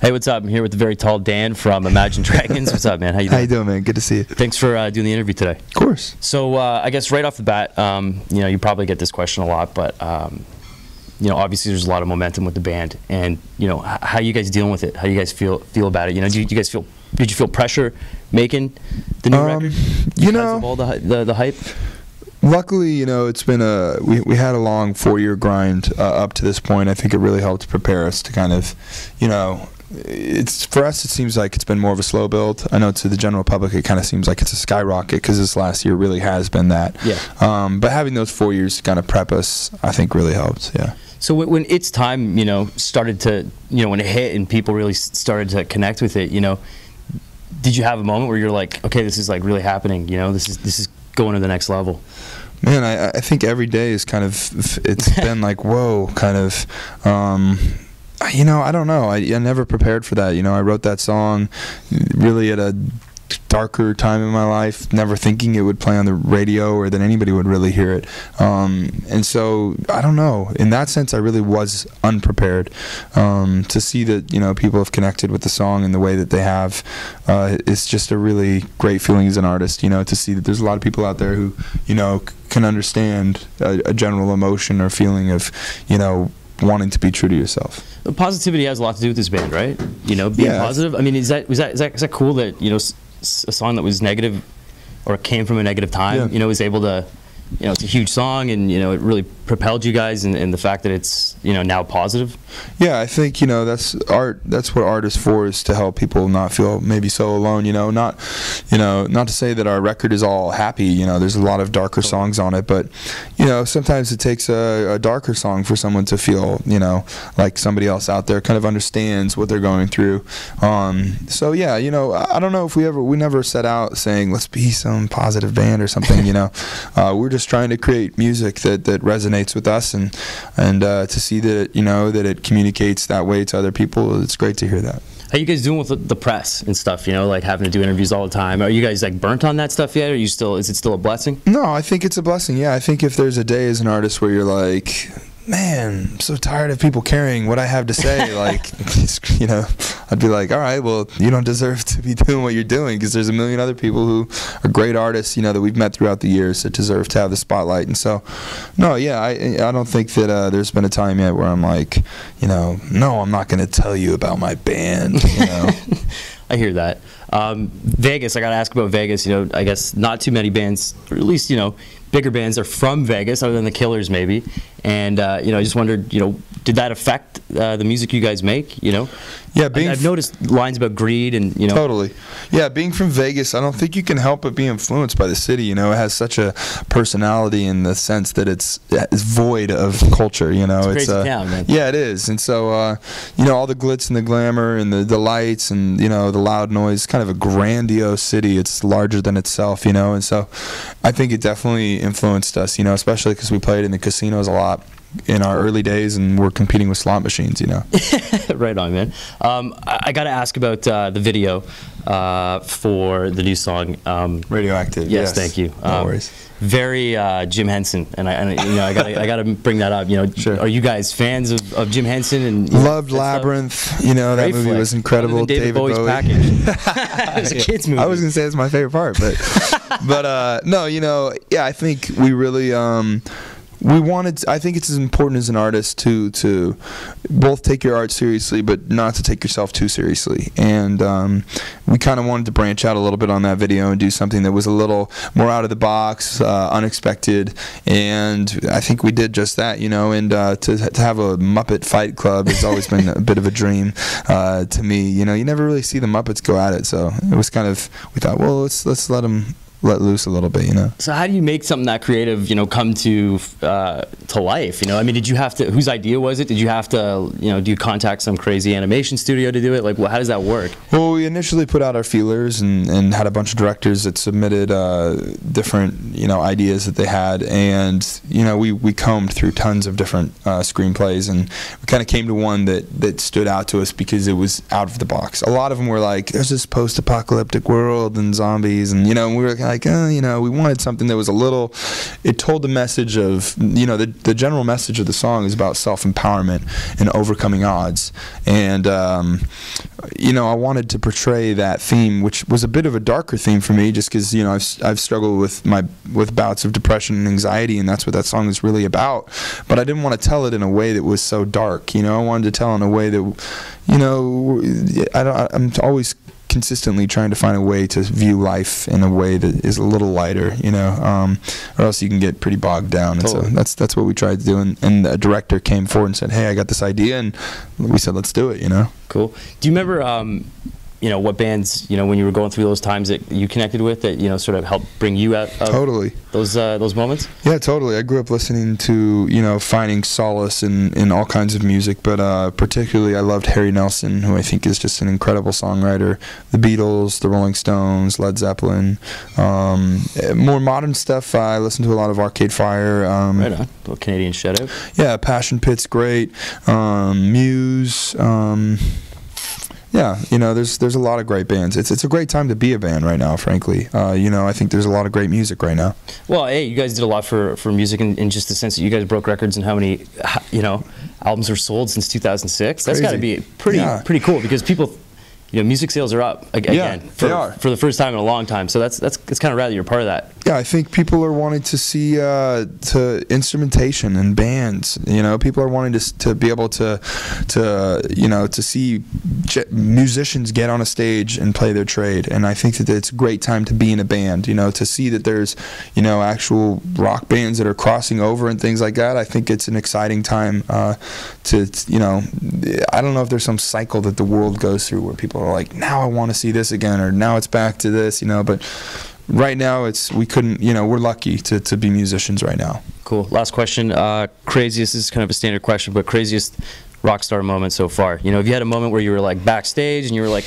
Hey, what's up? I'm here with the very tall Dan from Imagine Dragons. What's up, man? How you doing? How you doing, man? Good to see you. Thanks for doing the interview today. Of course. So I guess right off the bat, you know, you probably get this question a lot, but you know, obviously there's a lot of momentum with the band, and you know, how are you guys dealing with it? How do you guys feel about it? You know, did you feel pressure making the new record? You know, of all the hype. Luckily, you know, it's been we had a long 4-year grind up to this point. I think it really helped prepare us to kind of, you know, it's for us it seems like it's been more of a slow build. I know to the general public it kind of seems like it's a skyrocket because this last year really has been that. Yeah. But having those 4 years to kind of prep us, I think really helped. Yeah. So when It's Time, you know, started to, you know, when it hit and people really started to connect with it, you know, did you have a moment where you're like, okay, this is like really happening, you know, this is going to the next level? Man, I think every day is kind of, it's been like, whoa, kind of, you know, I don't know. I never prepared for that. You know, I wrote that song really at a darker time in my life, never thinking it would play on the radio or that anybody would really hear it. And so, I don't know. In that sense, I really was unprepared. To see that, you know, people have connected with the song in the way that they have, it's just a really great feeling as an artist, you know, to see that there's a lot of people out there who, you know, can understand a general emotion or feeling of, you know, wanting to be true to yourself. Positivity has a lot to do with this band, right? You know, being positive. I mean, is that cool that, you know, a song that was negative or came from a negative time, you know, was able to, you know, it's a huge song, and you know, it really propelled you guys, and the fact that it's, you know, now positive. Yeah, I think, you know, that's art. That's what art is for, is to help people not feel maybe so alone. You know, not to say that our record is all happy. You know, there's a lot of darker songs on it, but you know, sometimes it takes a darker song for someone to feel, you know, like somebody else out there kind of understands what they're going through. So yeah, you know, I don't know if we never set out saying let's be some positive band or something. You know, we're just trying to create music that resonates with us, and to see that, you know, that it communicates that way to other people, it's great to hear that. How you guys doing with the press and stuff, you know, like having to do interviews all the time? Are you guys like burnt on that stuff yet? Or is it still a blessing? No, I think it's a blessing. Yeah, I think if there's a day as an artist where you're like, man, I'm so tired of people caring what I have to say, like, you know, I'd be like, all right, well, you don't deserve to be doing what you're doing, because there's a million other people who are great artists, you know, that we've met throughout the years that deserve to have the spotlight. And so, no, yeah, I don't think that there's been a time yet where I'm like, you know, no, I'm not going to tell you about my band, you know. I hear that. Vegas, I got to ask about Vegas. You know, I guess not too many bands, or at least, you know, bigger bands are from Vegas, other than the Killers maybe. And, you know, I just wondered, you know, did that affect the music you guys make, you know? Yeah, I've noticed lines about greed and, you know. Totally. Yeah, being from Vegas, I don't think you can help but be influenced by the city. You know, it has such a personality in the sense that it's void of culture, you know. It's a crazy town, man. Yeah, it is. And so, you know, all the glitz and the glamour and the lights and, you know, the loud noise, kind of a grandiose city. It's larger than itself, you know. And so I think it definitely influenced us, you know, especially because we played in the casinos a lot in our early days, and we're competing with slot machines, you know. Right on, man. I got to ask about the video for the new song. Radioactive. Yes, thank you. No worries. Very Jim Henson, and you know, I gotta bring that up. You know, sure. Are you guys fans of Jim Henson? And loved Labyrinth. Stuff? You know, that movie was incredible. David Bowie's Bowie. Package. It was a kids movie. I was gonna say it's my favorite part, but no, you know, yeah, I think we really I think it's as important as an artist to both take your art seriously, but not to take yourself too seriously. And we kind of wanted to branch out a little bit on that video and do something that was a little more out of the box, unexpected. And I think we did just that, you know. And to have a Muppet Fight Club has always been a bit of a dream to me. You know, you never really see the Muppets go at it, so it was kind of, we thought, well, let's let loose a little bit, you know. So how do you make something that creative, you know, come to life? You know, I mean, did you have to? Whose idea was it? Did you have to, you know, do you contact some crazy animation studio to do it? Like, well, how does that work? Well, we initially put out our feelers and had a bunch of directors that submitted different, you know, ideas that they had, and you know, we combed through tons of different screenplays, and we kind of came to one that stood out to us because it was out of the box. A lot of them were like, there's this post-apocalyptic world and zombies, and you know, and we were like, like, you know, we wanted something that was a little, it told the message of, you know, the general message of the song is about self-empowerment and overcoming odds. And, you know, I wanted to portray that theme, which was a bit of a darker theme for me, just because, you know, I've struggled with bouts of depression and anxiety, and that's what that song is really about. But I didn't want to tell it in a way that was so dark. You know, I wanted to tell in a way that, you know, I'm always consistently trying to find a way to view life in a way that is a little lighter, you know, or else you can get pretty bogged down. And so that's what we tried to do. And the director came forward and said, hey, I got this idea, and we said, let's do it, you know. Cool. Do you remember, you know, what bands, you know, when you were going through those times that you connected with that, you know, sort of helped bring you out of those moments? Yeah, totally. I grew up listening to, you know, finding solace in all kinds of music, but particularly I loved Harry Nilsson, who I think is just an incredible songwriter. The Beatles, the Rolling Stones, Led Zeppelin. More modern stuff, I listened to a lot of Arcade Fire. Right on. A little Canadian shout-out. Yeah, Passion Pit's great. Muse. Yeah, you know, there's a lot of great bands. It's a great time to be a band right now, frankly. You know, I think there's a lot of great music right now. Well, hey, you guys did a lot for music in just the sense that you guys broke records and how many, you know, albums were sold since 2006. That's got to be pretty cool, because people, you know, music sales are up again for the first time in a long time. So it's kind of rad that you're part of that. Yeah, I think people are wanting to see to instrumentation and bands. You know, people are wanting to be able to you know, to see musicians get on a stage and play their trade. And I think that it's a great time to be in a band. You know, to see that there's, you know, actual rock bands that are crossing over and things like that. I think it's an exciting time to, you know, I don't know if there's some cycle that the world goes through where people are like, now I want to see this again, or now it's back to this, you know, but right now we couldn't, you know, we're lucky to be musicians right now. Cool. Last question. Craziest, this is kind of a standard question, but craziest rock star moment so far. You know, have you had a moment where you were like backstage and you were like,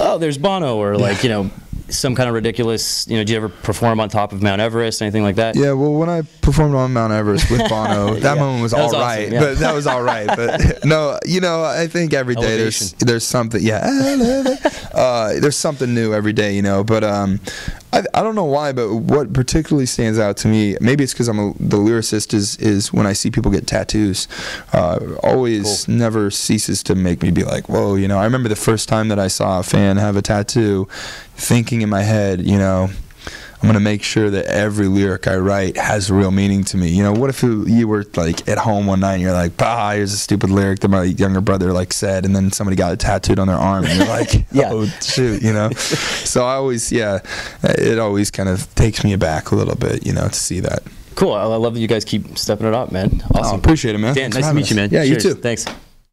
oh, there's Bono, or like, you know, some kind of ridiculous, you know, did you ever perform on top of Mount Everest, anything like that? Yeah, well, when I performed on Mount Everest with Bono, that moment was all right. Awesome, but that was all right. But no, you know, I think every day there's something, there's something new every day, you know. But I don't know why, but what particularly stands out to me, maybe it's because I'm the lyricist, is when I see people get tattoos. Always never ceases to make me be like, whoa, you know. I remember the first time that I saw a fan have a tattoo, thinking in my head, you know, I'm going to make sure that every lyric I write has real meaning to me. You know, what if you were like at home one night and you're like, bah, here's a stupid lyric that my younger brother like said, and then somebody got it tattooed on their arm and you're like, oh shoot, you know. So I always, it always kind of takes me aback a little bit, you know, to see that. Cool. I love that you guys keep stepping it up, man. Awesome. Appreciate it, man. Dan, nice to meet you, man. Yeah, Cheers. you too. Thanks.